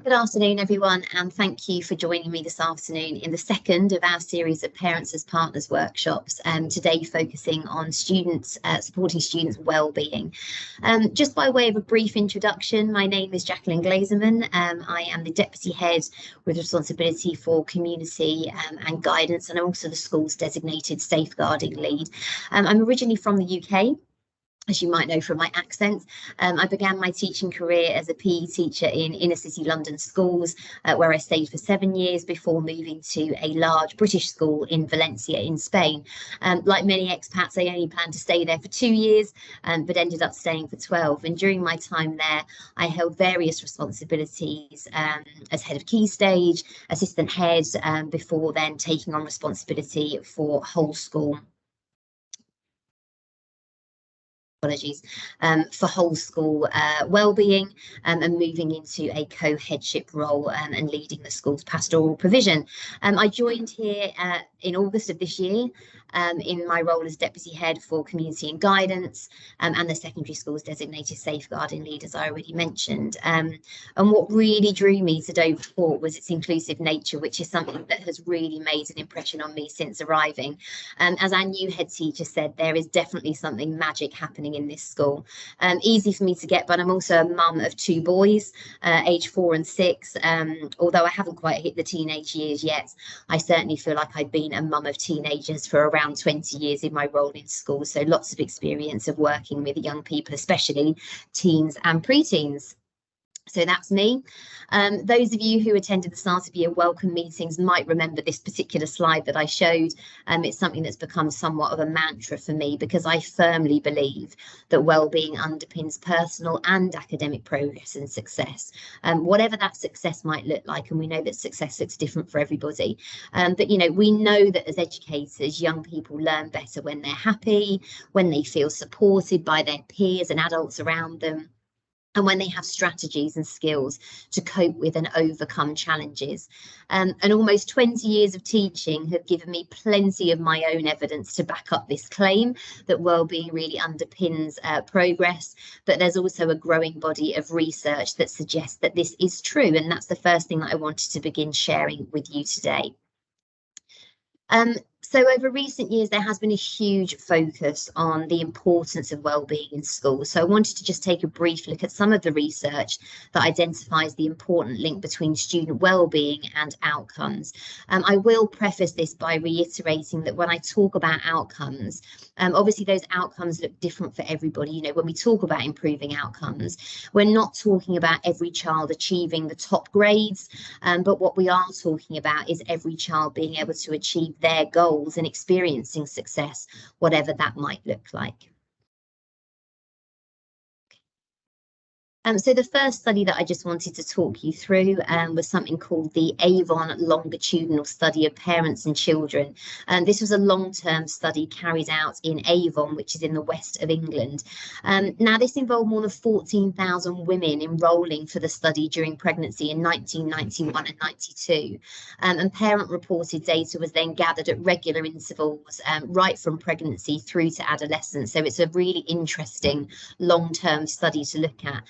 Good afternoon, everyone, and thank you for joining me this afternoon in the second of our series of Parents as Partners workshops, today focusing on students, supporting students' wellbeing. Just by way of a brief introduction, my name is Jacqueline Glazerman. I am the Deputy Head with responsibility for community and guidance, and I'm also the school's designated safeguarding lead. I'm originally from the UK. As you might know from my accent. I began my teaching career as a PE teacher in inner city London schools, where I stayed for 7 years before moving to a large British school in Valencia in Spain. Like many expats, I only planned to stay there for 2 years, but ended up staying for 12. And during my time there, I held various responsibilities as head of Key Stage, assistant head, before then taking on responsibility for whole school. For whole school wellbeing and moving into a co-headship role and leading the school's pastoral provision. I joined here in August of this year in my role as Deputy Head for Community and Guidance and the secondary school's designated safeguarding lead, as I already mentioned. And what really drew me to Dover Fort was its inclusive nature, which is something that has really made an impression on me since arriving. As our new head teacher said, there is definitely something magic happening in this school. Easy for me to get, but I'm also a mum of 2 boys, age 4 and 6. Although I haven't quite hit the teenage years yet, I certainly feel like I've been a mum of teenagers for around 20 years in my role in school. So lots of experience of working with young people, especially teens and preteens. So that's me. Those of you who attended the start of year welcome meetings might remember this particular slide that I showed. It's something that's become somewhat of a mantra for me because I firmly believe that wellbeing underpins personal and academic progress and success, whatever that success might look like. And we know that success looks different for everybody. But, you know, we know that as educators, young people learn better when they're happy, when they feel supported by their peers and adults around them, and when they have strategies and skills to cope with and overcome challenges. And almost 20 years of teaching have given me plenty of my own evidence to back up this claim that wellbeing really underpins progress. But there's also a growing body of research that suggests that this is true. And that's the first thing that I wanted to begin sharing with you today. So over recent years, there has been a huge focus on the importance of wellbeing in schools. So I wanted to just take a brief look at some of the research that identifies the important link between student wellbeing and outcomes. I will preface this by reiterating that when I talk about outcomes, obviously those outcomes look different for everybody. You know, when we talk about improving outcomes, we're not talking about every child achieving the top grades, but what we are talking about is every child being able to achieve their goals and experiencing success, whatever that might look like. So the first study that I just wanted to talk you through was something called the Avon Longitudinal Study of Parents and Children. This was a long-term study carried out in Avon, which is in the west of England. Now, this involved more than 14,000 women enrolling for the study during pregnancy in 1991 and 92. And parent-reported data was then gathered at regular intervals, right from pregnancy through to adolescence. So it's a really interesting long-term study to look at.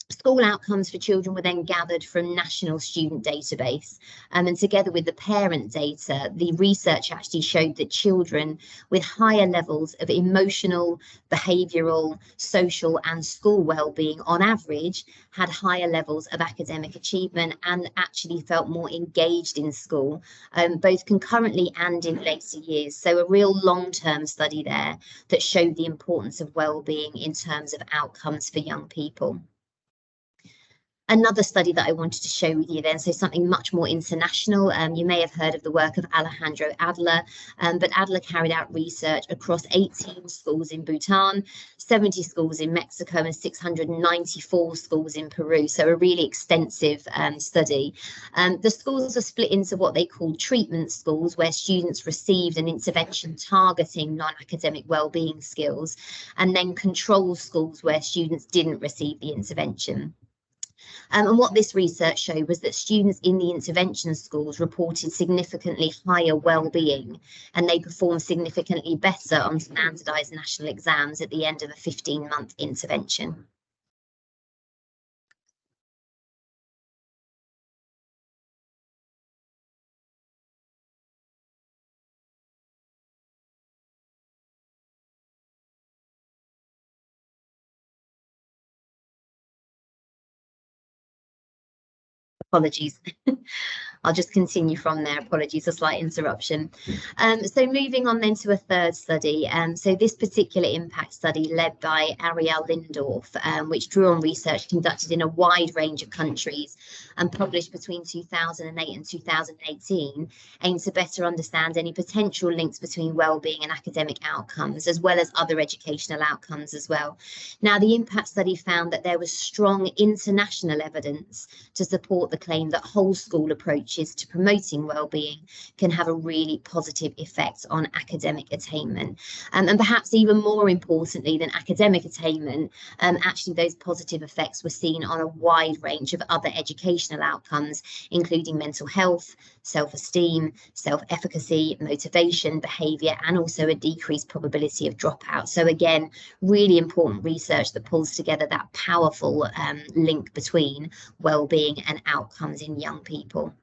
School outcomes for children were then gathered from national student database, and together with the parent data, the research actually showed that children with higher levels of emotional, behavioural, social and school wellbeing on average had higher levels of academic achievement and actually felt more engaged in school, both concurrently and in later years. So a real long-term study there that showed the importance of wellbeing in terms of outcomes for young people. Another study that I wanted to show with you then, so something much more international. You may have heard of the work of Alejandro Adler, but Adler carried out research across 18 schools in Bhutan, 70 schools in Mexico and 694 schools in Peru. So a really extensive study. The schools are split into what they call treatment schools, where students received an intervention targeting non-academic wellbeing skills, and then control schools where students didn't receive the intervention. And what this research showed was that students in the intervention schools reported significantly higher well-being, and they performed significantly better on standardised national exams at the end of a 15-month intervention. apologies. I'll just continue from there. Apologies, a slight interruption. So moving on then to a third study. So this particular impact study led by Ariel Lindorf, which drew on research conducted in a wide range of countries and published between 2008 and 2018, aimed to better understand any potential links between wellbeing and academic outcomes, as well as other educational outcomes as well. Now, the impact study found that there was strong international evidence to support the claim that whole school approaches to promoting wellbeing can have a really positive effect on academic attainment. And perhaps even more importantly than academic attainment, actually those positive effects were seen on a wide range of other educational outcomes, including mental health, self-esteem, self-efficacy, motivation, behaviour, and also a decreased probability of dropout. So again, really important research that pulls together that powerful link between wellbeing and outcomes in young people.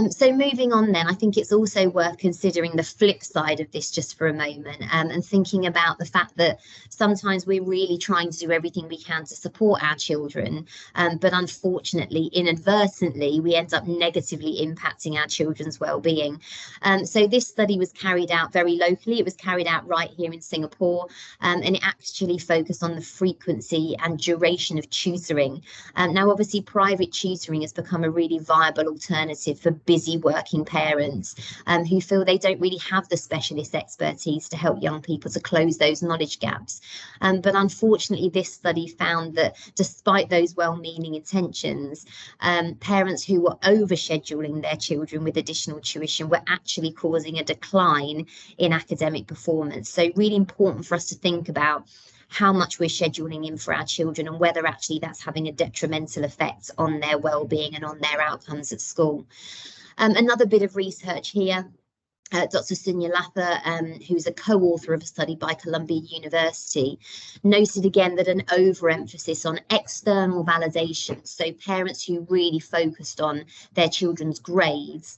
So moving on then, I think it's also worth considering the flip side of this just for a moment, and thinking about the fact that sometimes we're really trying to do everything we can to support our children, but unfortunately, inadvertently, we end up negatively impacting our children's well-being. So this study was carried out very locally. It was carried out right here in Singapore, and it actually focused on the frequency and duration of tutoring. Now, obviously, private tutoring has become a really viable alternative for busy working parents who feel they don't really have the specialist expertise to help young people to close those knowledge gaps. But unfortunately, this study found that despite those well-meaning intentions, parents who were overscheduling their children with additional tuition were actually causing a decline in academic performance. So really important for us to think about how much we're scheduling in for our children and whether actually that's having a detrimental effect on their well-being and on their outcomes at school. Another bit of research here. Dr. Sunya Latha, who's a co-author of a study by Columbia University, noted again that an overemphasis on external validation, so parents who really focused on their children's grades,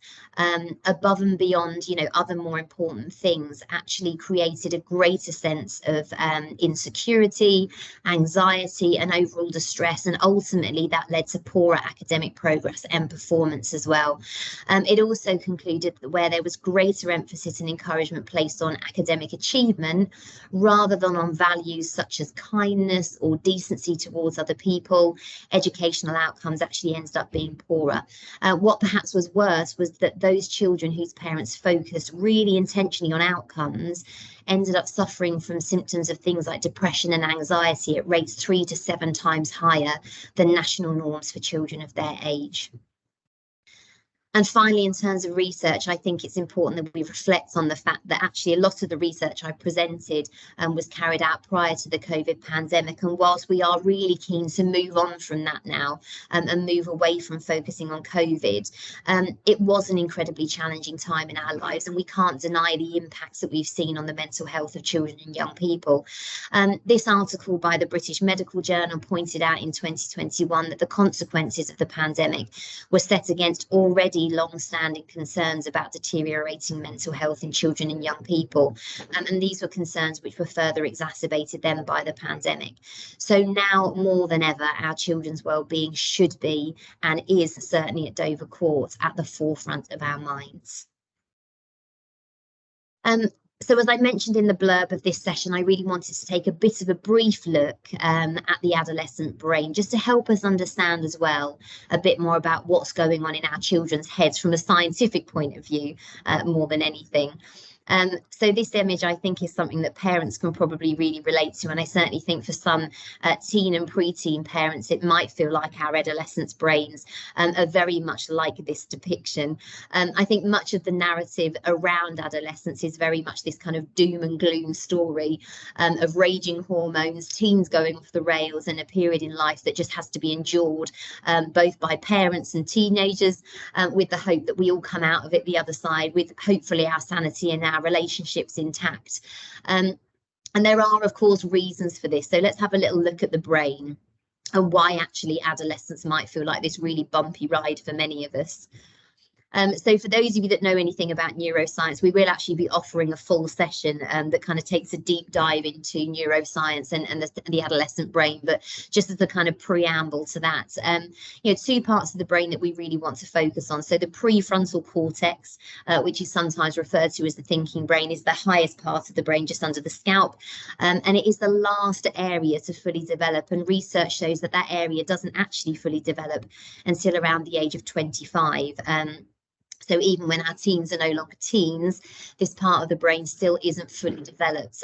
above and beyond, other more important things, actually created a greater sense of insecurity, anxiety, and overall distress, and ultimately that led to poorer academic progress and performance as well. It also concluded that where there was greater emphasis and encouragement placed on academic achievement rather than on values such as kindness or decency towards other people, educational outcomes actually ended up being poorer. What perhaps was worse was that those children whose parents focused really intentionally on outcomes ended up suffering from symptoms of things like depression and anxiety at rates 3 to 7 times higher than national norms for children of their age. And finally, in terms of research, I think it's important that we reflect on the fact that actually a lot of the research I presented was carried out prior to the COVID pandemic. And whilst we are really keen to move on from that now and move away from focusing on COVID, it was an incredibly challenging time in our lives, and we can't deny the impacts that we've seen on the mental health of children and young people. This article by the British Medical Journal pointed out in 2021 that the consequences of the pandemic were set against already long-standing concerns about deteriorating mental health in children and young people, and these were concerns which were further exacerbated then by the pandemic. So now more than ever, our children's well-being should be, and is certainly at Dover Court, at the forefront of our minds. So as I mentioned in the blurb of this session, I really wanted to take a bit of a brief look at the adolescent brain, just to help us understand as well a bit more about what's going on in our children's heads from a scientific point of view, more than anything. So this image, I think, is something that parents can probably really relate to. And I certainly think for some teen and preteen parents, it might feel like our adolescents' brains are very much like this depiction. I think much of the narrative around adolescence is very much this kind of doom and gloom story of raging hormones, teens going off the rails, and a period in life that just has to be endured both by parents and teenagers, with the hope that we all come out of it the other side with hopefully our sanity and our relationships intact. And there are, of course, reasons for this. So let's have a little look at the brain and why actually adolescence might feel like this really bumpy ride for many of us. So for those of you that know anything about neuroscience, we will actually be offering a full session that kind of takes a deep dive into neuroscience and the adolescent brain. But just as a kind of preamble to that, you know, two parts of the brain that we really want to focus on. So the prefrontal cortex, which is sometimes referred to as the thinking brain, is the highest part of the brain just under the scalp. And it is the last area to fully develop. And research shows that that area doesn't actually fully develop until around the age of 25. So even when our teens are no longer teens, this part of the brain still isn't fully developed.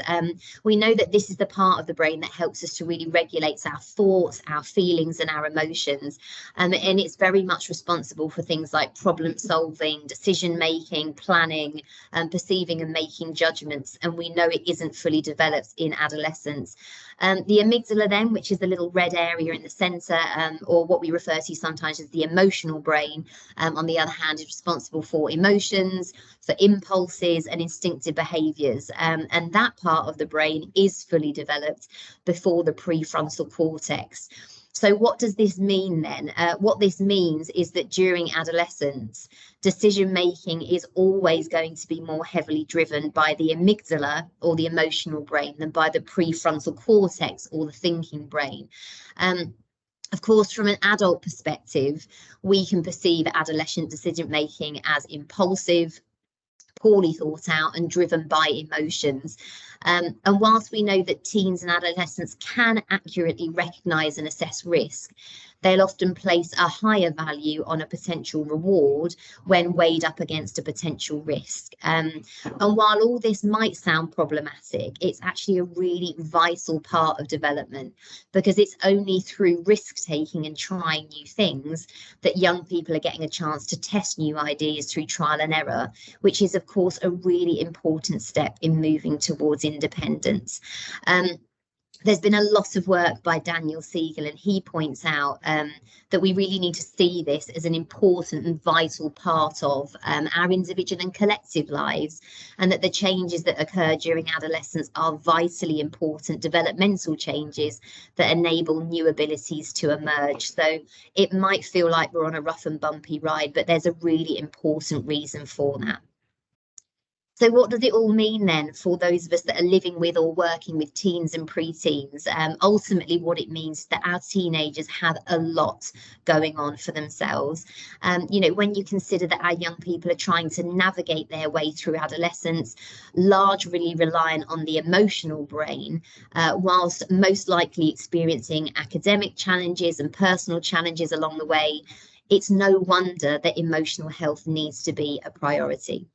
We know that this is the part of the brain that helps us to really regulate our thoughts, our feelings and our emotions. And it's very much responsible for things like problem solving, decision making, planning, perceiving and making judgments. And we know it isn't fully developed in adolescence. The amygdala then, which is the little red area in the center, or what we refer to sometimes as the emotional brain, on the other hand, is responsible for emotions, for impulses and instinctive behaviors. And that part of the brain is fully developed before the prefrontal cortex. So what does this mean then? What this means is that during adolescence, decision making is always going to be more heavily driven by the amygdala or the emotional brain than by the prefrontal cortex or the thinking brain. Of course, from an adult perspective, we can perceive adolescent decision making as impulsive, poorly thought out and driven by emotions. And whilst we know that teens and adolescents can accurately recognise and assess risk, they'll often place a higher value on a potential reward when weighed up against a potential risk. And while all this might sound problematic, it's actually a really vital part of development, because it's only through risk taking and trying new things that young people are getting a chance to test new ideas through trial and error, which is of course a really important step in moving towards independence. There's been a lot of work by Daniel Siegel, and he points out that we really need to see this as an important and vital part of our individual and collective lives, and that the changes that occur during adolescence are vitally important developmental changes that enable new abilities to emerge. So it might feel like we're on a rough and bumpy ride, but there's a really important reason for that. So what does it all mean then for those of us that are living with or working with teens and preteens? Ultimately, what it means is that our teenagers have a lot going on for themselves. You know, when you consider that our young people are trying to navigate their way through adolescence, largely reliant on the emotional brain, whilst most likely experiencing academic challenges and personal challenges along the way, it's no wonder that emotional health needs to be a priority.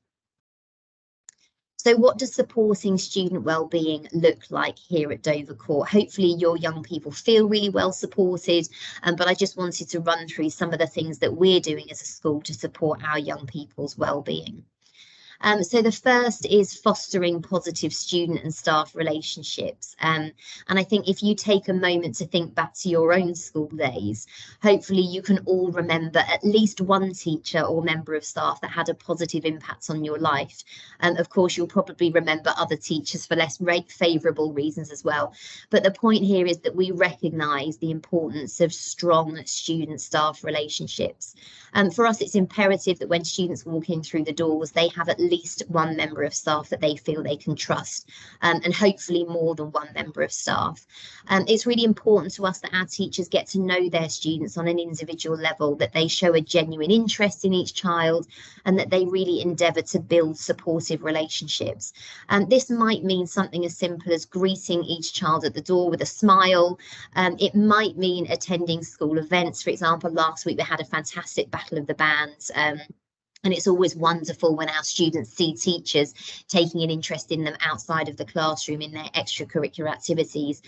So what does supporting student wellbeing look like here at Dover Court? Hopefully your young people feel really well supported, but I just wanted to run through some of the things that we're doing as a school to support our young people's wellbeing. So the first is fostering positive student and staff relationships. And I think if you take a moment to think back to your own school days, hopefully you can all remember at least one teacher or member of staff that had a positive impact on your life. And of course, you'll probably remember other teachers for less favourable reasons as well. But the point here is that we recognise the importance of strong student-staff relationships. For us, it's imperative that when students walk in through the doors, they have at least one member of staff that they feel they can trust, and hopefully more than one member of staff. It's really important to us that our teachers get to know their students on an individual level, that they show a genuine interest in each child, and that they really endeavour to build supportive relationships. This might mean something as simple as greeting each child at the door with a smile. It might mean attending school events. For example, last week we had a fantastic Battle of the Bands. And it's always wonderful when our students see teachers taking an interest in them outside of the classroom in their extracurricular activities.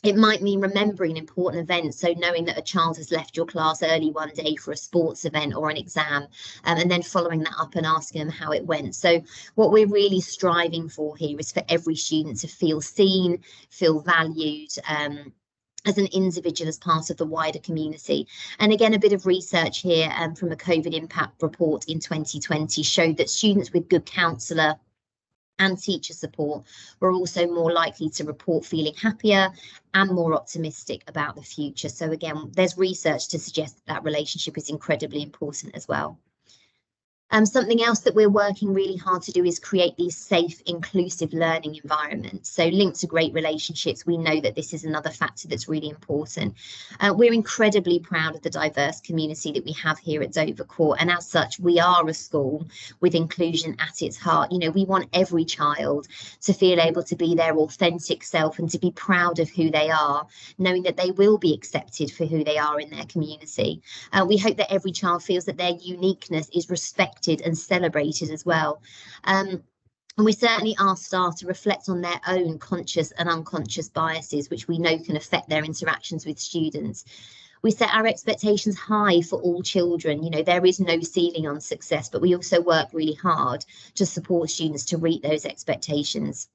It might mean remembering important events, so knowing that a child has left your class early one day for a sports event or an exam, and then following that up and asking them how it went. So what we're really striving for here is for every student to feel seen, feel valued, as an individual, as part of the wider community. And again, a bit of research here from a COVID impact report in 2020 showed that students with good counsellor and teacher support were also more likely to report feeling happier and more optimistic about the future. So again, there's research to suggest that that relationship is incredibly important as well. Something else that we're working really hard to do is create these safe, inclusive learning environments. So linked to great relationships, we know that this is another factor that's really important. We're incredibly proud of the diverse community that we have here at Dovercourt. And as such, we are a school with inclusion at its heart. You know, we want every child to feel able to be their authentic self and to be proud of who they are, knowing that they will be accepted for who they are in their community. We hope that every child feels that their uniqueness is respected and celebrated as well. And we certainly ask staff to reflect on their own conscious and unconscious biases, which we know can affect their interactions with students. We set our expectations high for all children. You know, there is no ceiling on success, but we also work really hard to support students to meet those expectations.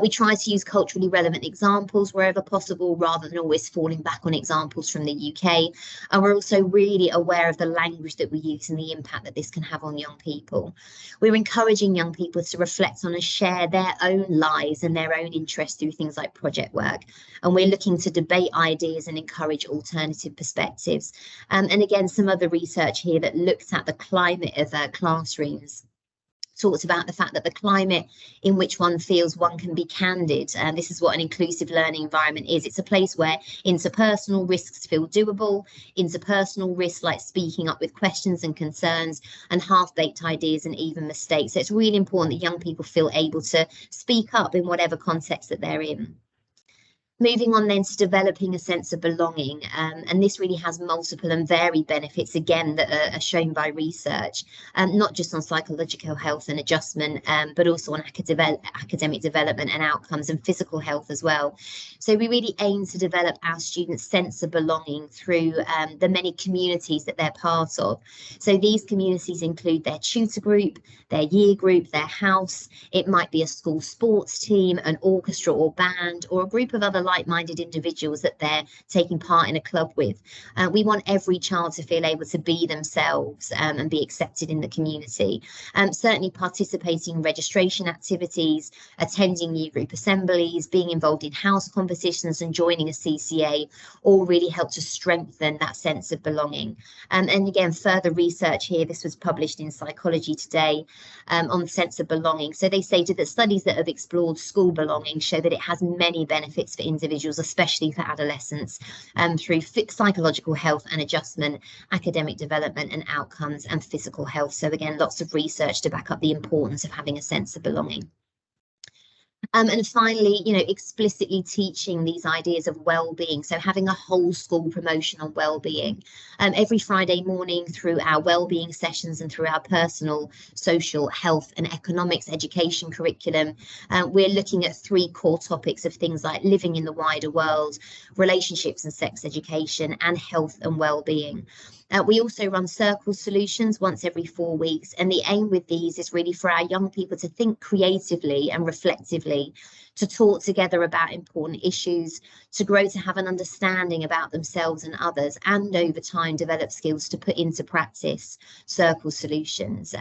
We try to use culturally relevant examples wherever possible, rather than always falling back on examples from the UK. And we're also really aware of the language that we use and the impact that this can have on young people. We're encouraging young people to reflect on and share their own lives and their own interests through things like project work. And we're looking to debate ideas and encourage alternative perspectives. And again, some other research here that looked at the climate of classrooms talked about the fact that the climate in which one feels one can be candid, and this is what an inclusive learning environment is. It's a place where interpersonal risks feel doable, interpersonal risks like speaking up with questions and concerns, and half-baked ideas and even mistakes. So it's really important that young people feel able to speak up in whatever context that they're in. Moving on then to developing a sense of belonging, and this really has multiple and varied benefits, again, that are shown by research, not just on psychological health and adjustment, but also on academic development and outcomes and physical health as well. So we really aim to develop our students' sense of belonging through the many communities that they're part of. So these communities include their tutor group, their year group, their house. It might be a school sports team, an orchestra or band, or a group of other like-minded individuals that they're taking part in a club with. We want every child to feel able to be themselves and be accepted in the community. Certainly participating in registration activities, attending year group assemblies, being involved in house competitions and joining a CCA all really help to strengthen that sense of belonging. And again, further research here, this was published in Psychology Today on the sense of belonging. So they stated that studies that have explored school belonging show that it has many benefits for individuals, especially for adolescents, through psychological health and adjustment, academic development and outcomes, and physical health. So again, lots of research to back up the importance of having a sense of belonging. And finally, you know, explicitly teaching these ideas of well-being. So having a whole school promotion on well-being. Every Friday morning through our well-being sessions and through our personal, social, health and economics education curriculum, we're looking at 3 core topics of things like living in the wider world, relationships and sex education, and health and well-being. We also run circle solutions once every 4 weeks, and the aim with these is really for our young people to think creatively and reflectively, to talk together about important issues, to grow to have an understanding about themselves and others, and over time develop skills to put into practice circle solutions.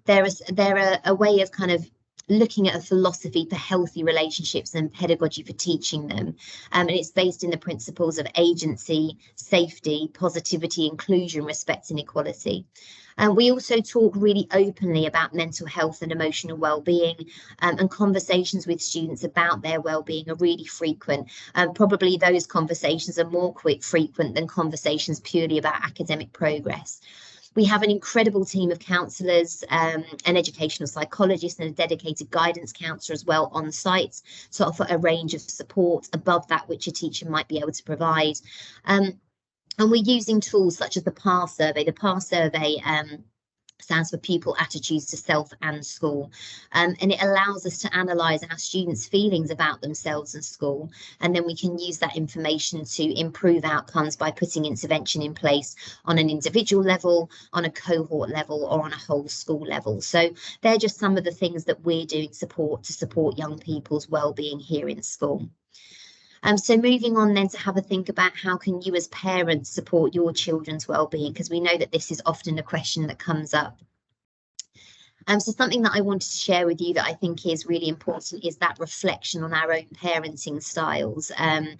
They're a way of kind of looking at a philosophy for healthy relationships and pedagogy for teaching them. And it's based in the principles of agency, safety, positivity, inclusion, respect and equality. And we also talk really openly about mental health and emotional well-being, and conversations with students about their well-being are really frequent. Probably those conversations are more frequent than conversations purely about academic progress. We have an incredible team of counsellors, an educational psychologist and a dedicated guidance counsellor as well on site to offer a range of support above that which a teacher might be able to provide. And we're using tools such as the PAR survey. The PAR survey stands for Pupil Attitudes to Self and School, and it allows us to analyse our students' feelings about themselves and school, and then we can use that information to improve outcomes by putting intervention in place on an individual level, on a cohort level, or on a whole school level. So they're just some of the things that we're doing to support young people's well-being here in school. So moving on then to have a think about how can you as parents support your children's well-being, because we know that this is often a question that comes up. So something that I wanted to share with you that I think is really important is that reflection on our own parenting styles. And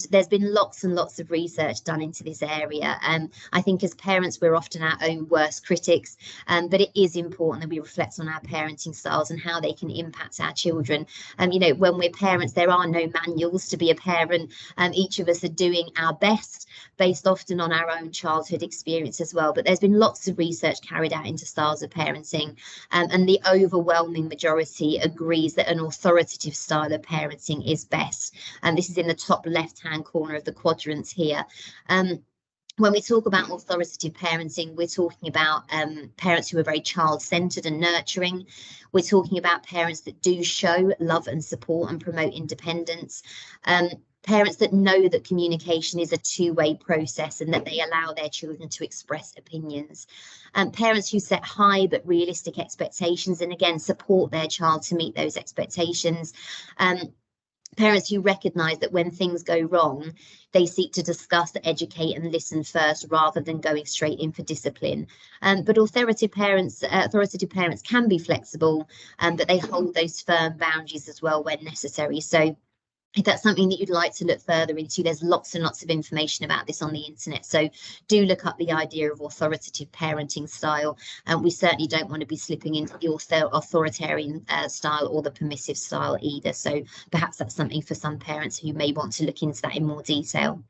there's been lots and lots of research done into this area. I think as parents, we're often our own worst critics, but it is important that we reflect on our parenting styles and how they can impact our children. You know, when we're parents, there are no manuals to be a parent. Each of us are doing our best based often on our own childhood experience as well. But there's been lots of research carried out into styles of parenting. And the overwhelming majority agrees that an authoritative style of parenting is best. And this is in the top left-hand corner of the quadrants here. When we talk about authoritative parenting, we're talking about parents who are very child-centered and nurturing. We're talking about parents that do show love and support and promote independence. Parents that know that communication is a two-way process and that they allow their children to express opinions. Parents who set high but realistic expectations and again support their child to meet those expectations. Parents who recognise that when things go wrong, they seek to discuss, educate and listen first rather than going straight in for discipline. But authoritative parents can be flexible, but they hold those firm boundaries as well when necessary. So if that's something that you'd like to look further into, there's lots and lots of information about this on the internet. So do look up the idea of authoritative parenting style. We certainly don't want to be slipping into the authoritarian style or the permissive style either. So perhaps that's something for some parents who may want to look into that in more detail.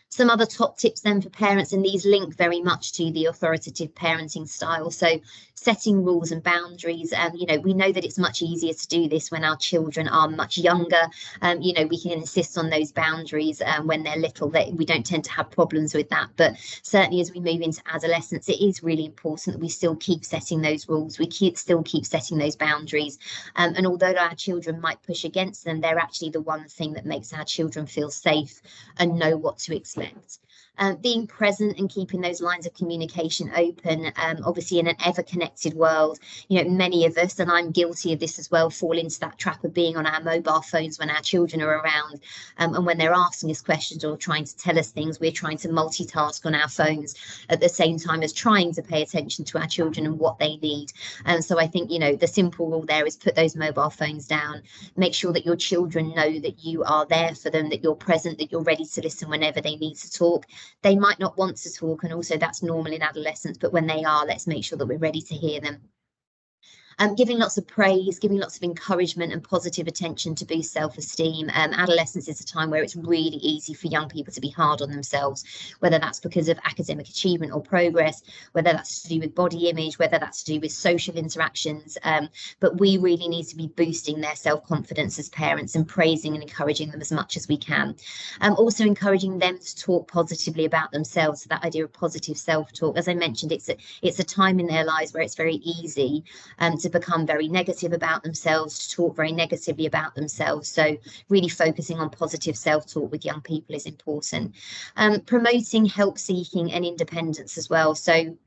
Some other top tips then for parents, and these link very much to the authoritative parenting style. So setting rules and boundaries. You know, we know that it's much easier to do this when our children are much younger. You know, we can insist on those boundaries when they're little. That we don't tend to have problems with that. But certainly as we move into adolescence, it is really important that we still keep setting those rules. We still keep setting those boundaries. And although our children might push against them, they're actually the one thing that makes our children feel safe and know what to expect. Being present and keeping those lines of communication open, obviously in an ever-connected world, you know, many of us, and I'm guilty of this as well, fall into that trap of being on our mobile phones when our children are around, and when they're asking us questions or trying to tell us things, we're trying to multitask on our phones at the same time as trying to pay attention to our children and what they need. And so I think, you know, the simple rule there is put those mobile phones down, make sure that your children know that you are there for them, that you're present, that you're ready to listen whenever they need to talk. They might not want to talk, and also that's normal in adolescence, but when they are, let's make sure that we're ready to hear them. Giving lots of praise, giving lots of encouragement and positive attention to boost self-esteem. Adolescence is a time where it's really easy for young people to be hard on themselves, whether that's because of academic achievement or progress, whether that's to do with body image, whether that's to do with social interactions. But we really need to be boosting their self-confidence as parents and praising and encouraging them as much as we can. Also encouraging them to talk positively about themselves. So that idea of positive self-talk, as I mentioned, it's a time in their lives where it's very easy to become very negative about themselves, to talk very negatively about themselves. So really focusing on positive self-talk with young people is important. Promoting help seeking and independence as well. So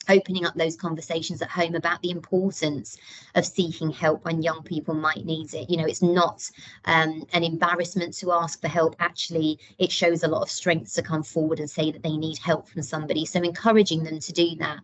opening up those conversations at home about the importance of seeking help when young people might need it. You know, it's not an embarrassment to ask for help. Actually, it shows a lot of strength to come forward and say that they need help from somebody. So encouraging them to do that,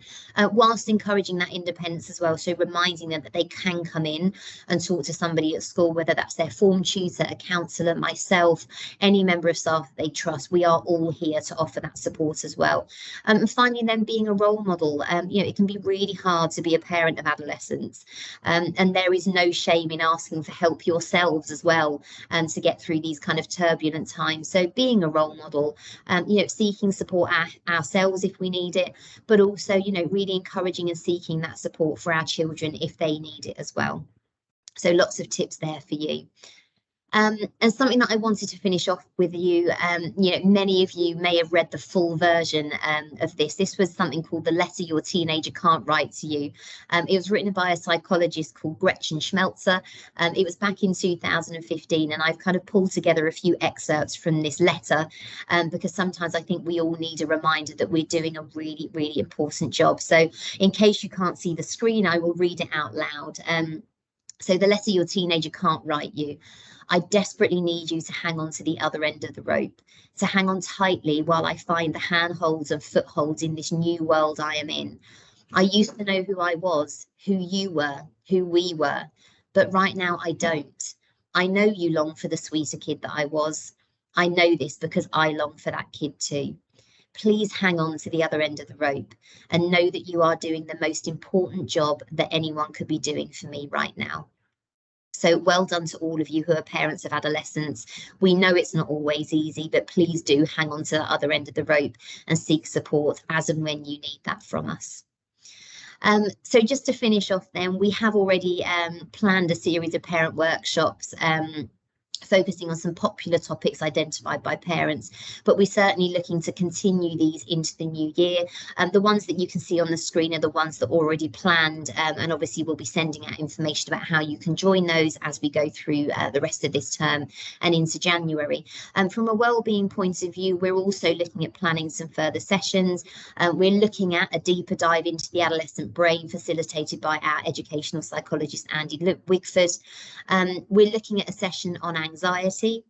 whilst encouraging that independence as well. So reminding them that they can come in and talk to somebody at school, whether that's their form tutor, a counsellor, myself, any member of staff that they trust. We are all here to offer that support as well. And finally, then being a role model. You know, it can be really hard to be a parent of adolescents, and there is no shame in asking for help yourselves as well, and to get through these kind of turbulent times. So being a role model, you know, seeking support ourselves if we need it, but also, you know, really encouraging and seeking that support for our children if they need it as well. So lots of tips there for you. And something that I wanted to finish off with you, you know, many of you may have read the full version of this. This was something called The Letter Your Teenager Can't Write to You. It was written by a psychologist called Gretchen Schmelzer. It was back in 2015, and I've kind of pulled together a few excerpts from this letter because sometimes I think we all need a reminder that we're doing a really, really important job. So in case you can't see the screen, I will read it out loud. So the letter your teenager can't write you. I desperately need you to hang on to the other end of the rope, to hang on tightly while I find the handholds and footholds in this new world I am in. I used to know who I was, who you were, who we were, but right now I don't. I know you long for the sweeter kid that I was. I know this because I long for that kid too. Please hang on to the other end of the rope and know that you are doing the most important job that anyone could be doing for me right now. So well done to all of you who are parents of adolescents. We know it's not always easy, but please do hang on to the other end of the rope and seek support as and when you need that from us. So just to finish off then, we have already planned a series of parent workshops focusing on some popular topics identified by parents, but we're certainly looking to continue these into the new year. The ones that you can see on the screen are the ones that are already planned, and obviously we'll be sending out information about how you can join those as we go through the rest of this term and into January. From a wellbeing point of view, we're also looking at planning some further sessions. We're looking at a deeper dive into the adolescent brain facilitated by our educational psychologist Andy Wigford. We're looking at a session on anxiety,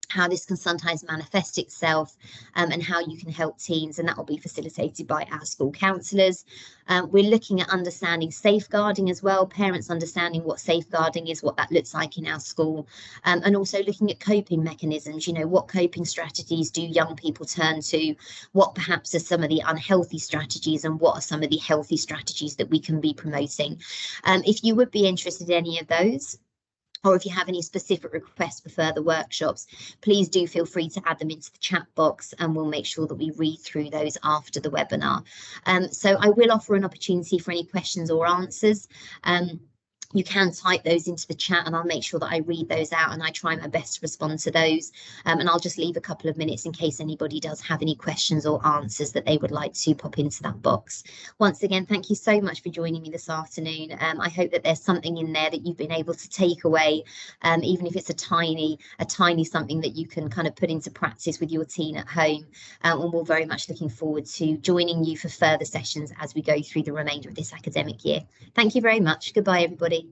how this can sometimes manifest itself, and how you can help teens, and that will be facilitated by our school counsellors. We're looking at understanding safeguarding as well, parents understanding what safeguarding is, what that looks like in our school, and also looking at coping mechanisms. You know, what coping strategies do young people turn to, what perhaps are some of the unhealthy strategies, and what are some of the healthy strategies that we can be promoting. If you would be interested in any of those, or if you have any specific requests for further workshops, please do feel free to add them into the chat box, and we'll make sure that we read through those after the webinar. So I will offer an opportunity for any questions or answers. You can type those into the chat and I'll make sure that I read those out and I try my best to respond to those. And I'll just leave a couple of minutes in case anybody does have any questions or answers that they would like to pop into that box. Once again, thank you so much for joining me this afternoon. I hope that there's something in there that you've been able to take away, even if it's a tiny something that you can kind of put into practice with your teen at home. And we're very much looking forward to joining you for further sessions as we go through the remainder of this academic year. Thank you very much. Goodbye, everybody.